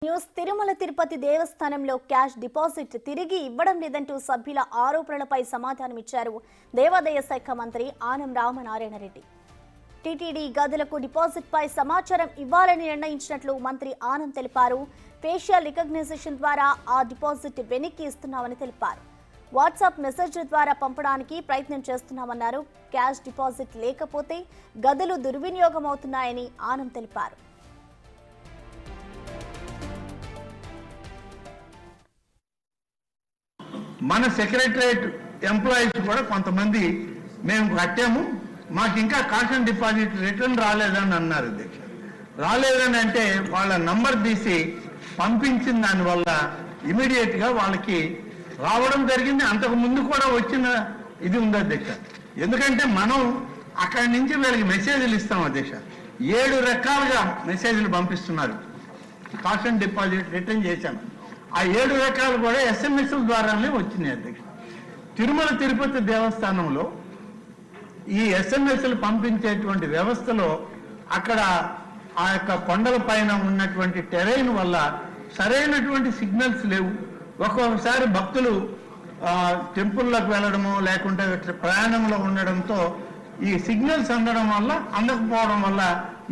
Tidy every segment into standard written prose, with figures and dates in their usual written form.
News Tirumala Tirupati దేవస్థానంలో cash deposit తిరిగి ఇవ్వడం లేదంటూ సభ్యుల ఆరోపణలపై సమాధానమిచ్చారు దేవాదాయ శాఖ మంత్రి ఆనం రామనారాయణ రెడ్డి. టీటీడీ గదులకు డిపాజిట్ పై సమాచారం ఇవ్వాలని నిర్ణయించినట్లు మంత్రి ఆనం తెలిపారు. ఫేషియల్ రికగ్నిషన్ ద్వారా ఆ డిపాజిట్ వెనక్కి ఇస్తున్నామని తెలిపారు. వాట్సాప్ మెసేజ్ల ద్వారా పంపడానికి ప్రయత్నం చేస్తున్నామన్నారు. క్యాష్ డిపాజిట్ లేకపోతే గదులు దుర్వినియోగం అవుతున్నాయని ఆనం తెలిపారు. మన సెక్రటరియట్ ఎంప్లాయీస్ కూడా కొంతమంది మేము కట్టాము, మాకు ఇంకా కాష్ అండ్ డిపాజిట్ రిటర్న్ రాలేదని అన్నారు. అధ్యక్ష, రాలేదని అంటే వాళ్ళ నంబర్ తీసి పంపించిన దానివల్ల ఇమీడియట్ గా వాళ్ళకి రావడం జరిగింది. అంతకు ముందు కూడా వచ్చిన ఇది ఉంది అధ్యక్ష. ఎందుకంటే మనం అక్కడి నుంచి వీళ్ళకి మెసేజ్లు ఇస్తాం అధ్యక్ష. 7 రకాలుగా మెసేజ్లు పంపిస్తున్నారు. కాష్ అండ్ డిపాజిట్ రిటర్న్ చేశాము. ఆ 7 రకాలు కూడా SMS ద్వారానే వచ్చినాయి అధ్యక్ష. తిరుమల తిరుపతి దేవస్థానంలో ఈ SMS పంపించేటువంటి వ్యవస్థలో అక్కడ ఆ యొక్క కొండల పైన ఉన్నటువంటి టెరైన్ వల్ల సరైనటువంటి సిగ్నల్స్ లేవు. ఒక్కొక్కసారి భక్తులు టెంపుల్లోకి వెళ్ళడము లేకుంటే ప్రయాణంలో ఉండడంతో ఈ సిగ్నల్స్ అందకపోవడం వల్ల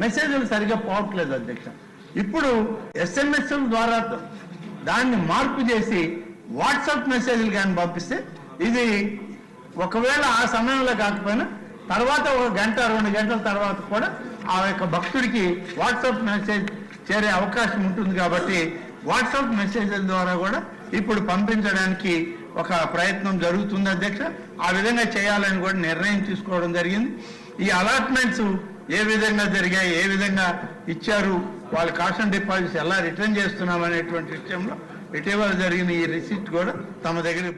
మెసేజ్లు సరిగ్గా పోవట్లేదు అధ్యక్ష. ఇప్పుడు SMS ద్వారా దాన్ని మార్పు చేసి వాట్సాప్ మెసేజ్లు కానీ పంపిస్తే ఇది ఒకవేళ ఆ సమయంలో కాకపోయినా తర్వాత 1 గంట 2 గంటల తర్వాత కూడా ఆ యొక్క భక్తుడికి వాట్సాప్ మెసేజ్ చేరే అవకాశం ఉంటుంది. కాబట్టి వాట్సాప్ మెసేజ్ల ద్వారా కూడా ఇప్పుడు పంపించడానికి ఒక ప్రయత్నం జరుగుతుంది అధ్యక్ష. ఆ విధంగా చేయాలని కూడా నిర్ణయం తీసుకోవడం జరిగింది. ఈ అలాట్మెంట్స్ ఏ విధంగా జరిగాయి, ఏ విధంగా ఇచ్చారు, వాళ్ళ కాష్ అండ్ డిపాజిట్స్ ఎలా రిటర్న్ చేస్తున్నాం అనేటువంటి విషయంలో ఇటీవల జరిగిన ఈ రిసిప్ట్ కూడా తమ దగ్గరికి